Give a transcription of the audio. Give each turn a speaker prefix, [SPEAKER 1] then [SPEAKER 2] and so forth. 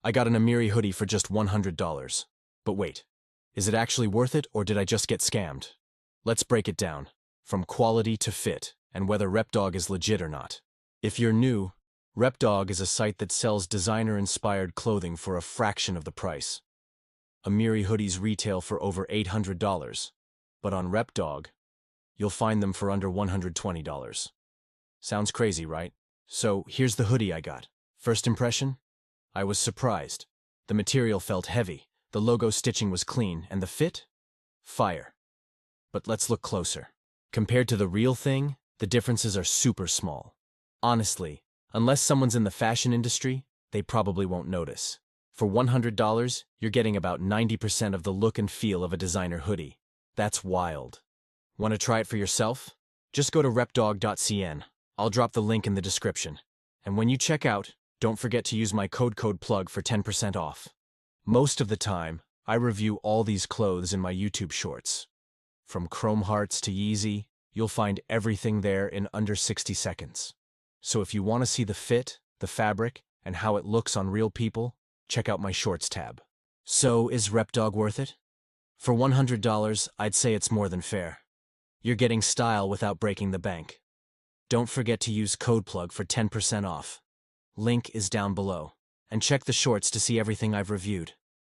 [SPEAKER 1] I got an Amiri hoodie for just $100. But wait, is it actually worth it or did I just get scammed? Let's break it down, from quality to fit, and whether RepDog is legit or not. If you're new, RepDog is a site that sells designer-inspired clothing for a fraction of the price. Amiri hoodies retail for over $800, but on RepDog, you'll find them for under $120. Sounds crazy, right? So here's the hoodie I got. First impression? I was surprised. The material felt heavy, the logo stitching was clean, and the fit? Fire. But let's look closer. Compared to the real thing, the differences are super small. Honestly, unless someone's in the fashion industry, they probably won't notice. For $100, you're getting about 90% of the look and feel of a designer hoodie. That's wild. Want to try it for yourself? Just go to repdog.cn. I'll drop the link in the description. And when you check out, don't forget to use my code plug for 10% off. Most of the time, I review all these clothes in my YouTube shorts. From Chrome Hearts to Yeezy, you'll find everything there in under 60 seconds. So if you want to see the fit, the fabric, and how it looks on real people, check out my Shorts tab. So, is RepDog worth it? For $100, I'd say it's more than fair. You're getting style without breaking the bank. Don't forget to use code plug for 10% off. Link is down below. And check the shorts to see everything I've reviewed.